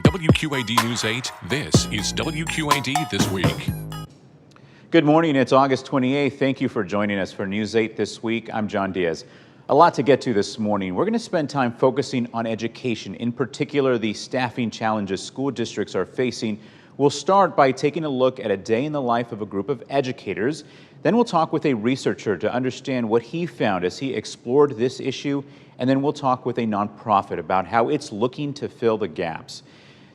WQAD News 8, this is WQAD This Week. Good morning, it's August 28th. Thank you for joining us for News 8 This Week. I'm John Diaz. A lot to get to this morning. We're going to spend time focusing on education, in particular the staffing challenges school districts are facing. We'll start by taking a look at a day in the life of a group of educators. Then we'll talk with a researcher to understand what he found as he explored this issue. And then we'll talk with a nonprofit about how it's looking to fill the gaps.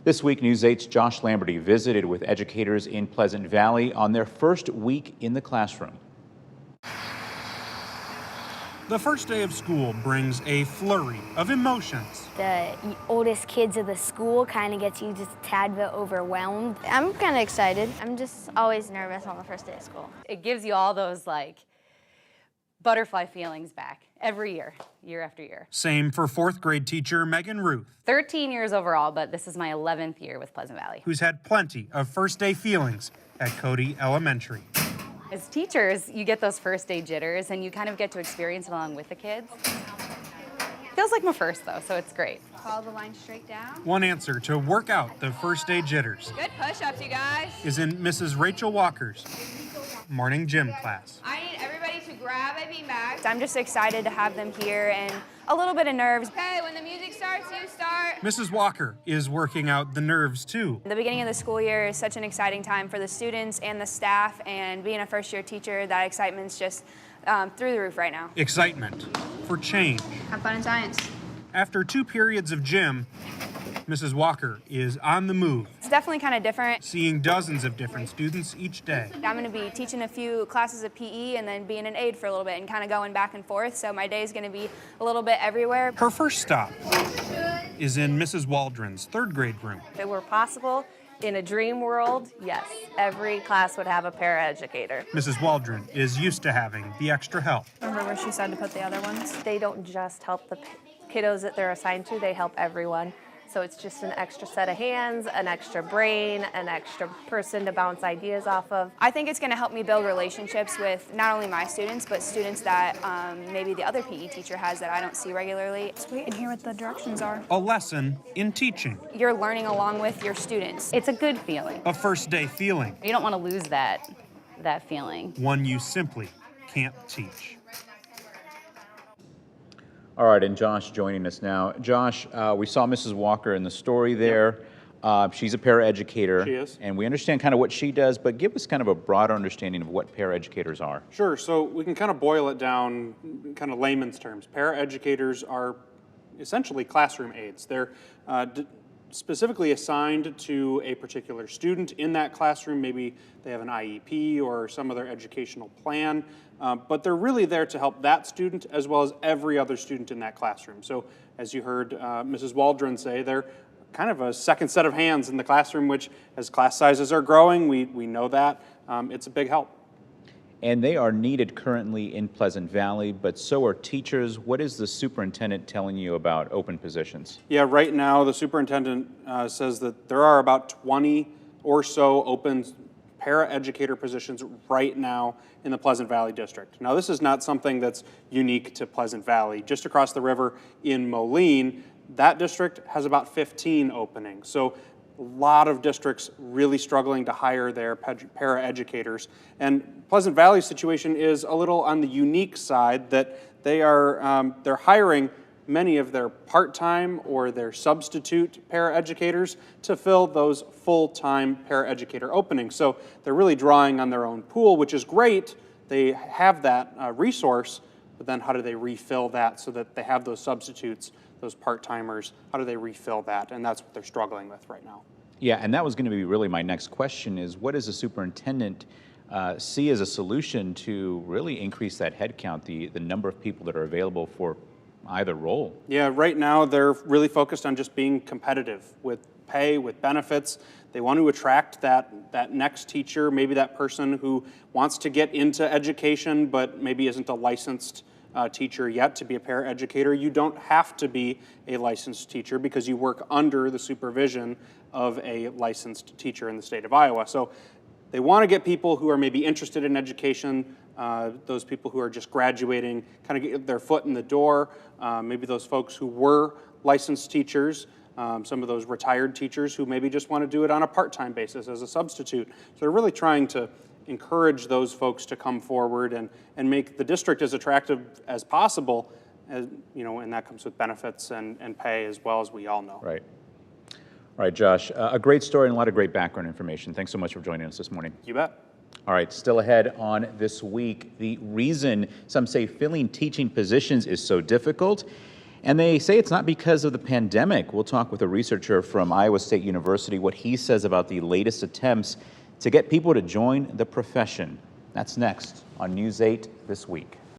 This week, News 8's Josh Lamberty visited with educators in Pleasant Valley on their first week in the classroom. The first day of school brings a flurry of emotions. The oldest kids of the school kind of gets you just a tad bit overwhelmed. I'm kind of excited. I'm just always nervous on the first day of school. It gives you all those butterfly feelings back every year, year after year. Same for fourth grade teacher Megan Ruth, 13 years overall, but this is my 11th year with Pleasant Valley. who's had plenty of first day feelings at Cody Elementary. As teachers, you get those first day jitters and you kind of get to experience it along with the kids. Feels like my first though, so it's great. Follow the line straight down. One answer to work out the first day jitters Good push-ups, you guys. is in Mrs. Rachel Walker's morning gym class. I need everybody to grab a beanbag. I'm just excited to have them here and a little bit of nerves. Okay, when the music starts, you start. Mrs. Walker is working out the nerves too. The beginning of the school year is such an exciting time for the students and the staff, and being a first-year teacher, that excitement's just through the roof right now. Excitement for change. Have fun in science. After 2 periods of gym, Mrs. Walker is on the move, It's definitely kind of different. seeing dozens of different students each day. I'm going to be teaching a few classes of PE and then being an aide for a little bit and kind of going back and forth, so my day is going to be a little bit everywhere. Her first stop is in Mrs. Waldron's third grade room. If it were possible, in a dream world, yes, every class would have a paraeducator. Mrs. Waldron is used to having the extra help. Remember where she said to put the other ones? They don't just help the kiddos that they're assigned to, they help everyone. So it's just an extra set of hands, an extra brain, an extra person to bounce ideas off of. I think it's going to help me build relationships with not only my students, but students that maybe the other PE teacher has that I don't see regularly. Just wait and hear what the directions are. A lesson in teaching. You're learning along with your students. It's a good feeling. A first day feeling. You don't want to lose that feeling. One you simply can't teach. All right, and Josh joining us now. Josh, we saw Mrs. Walker in the story there. She's a paraeducator. She is. And we understand kind of what she does, but give us kind of a broader understanding of what paraeducators are. Sure, so we can kind of boil it down in kind of layman's terms. Paraeducators are essentially classroom aides. They're specifically assigned to a particular student in that classroom. Maybe they have an IEP or some other educational plan, but they're really there to help that student as well as every other student in that classroom. So as you heard Mrs. Waldron say, they're kind of a second set of hands in the classroom, which as class sizes are growing, we know that. It's a big help. And they are needed currently in Pleasant Valley, but so are teachers. What is the superintendent telling you about open positions? Yeah, right now the superintendent says that there are about 20 or so open paraeducator positions right now in the Pleasant Valley district. Now this is not something that's unique to Pleasant Valley. Just across the river in Moline, that district has about 15 openings. So a lot of districts really struggling to hire their paraeducators. And Pleasant Valley's situation is a little on the unique side that they're hiring many of their part-time or their substitute paraeducators to fill those full-time paraeducator openings. So they're really drawing on their own pool, which is great. They have that resource, but then how do they refill that so that they have those substitutes, those part-timers? How do they refill that? And that's what they're struggling with right now. Yeah, and that was going to be really my next question is what does the superintendent see as a solution to really increase that head count, the number of people that are available for either role? Yeah, right now they're really focused on just being competitive with pay, with benefits. They want to attract that next teacher, maybe that person who wants to get into education but maybe isn't a licensed teacher yet to be a paraeducator. You don't have to be a licensed teacher because you work under the supervision of a licensed teacher in the state of Iowa. So they want to get people who are maybe interested in education, those people who are just graduating, kind of get their foot in the door, maybe those folks who were licensed teachers some of those retired teachers who maybe just want to do it on a part-time basis as a substitute. So they're really trying to encourage those folks to come forward and make the district as attractive as possible, as, you know, and that comes with benefits and pay as well, as we all know. Right. All right, Josh, a great story and a lot of great background information. Thanks so much for joining us this morning. You bet. All right, still ahead on this week, the reason some say filling teaching positions is so difficult, and they say it's not because of the pandemic. We'll talk with a researcher from Iowa State University, what he says about the latest attempts to get people to join the profession. That's next on News 8 This Week.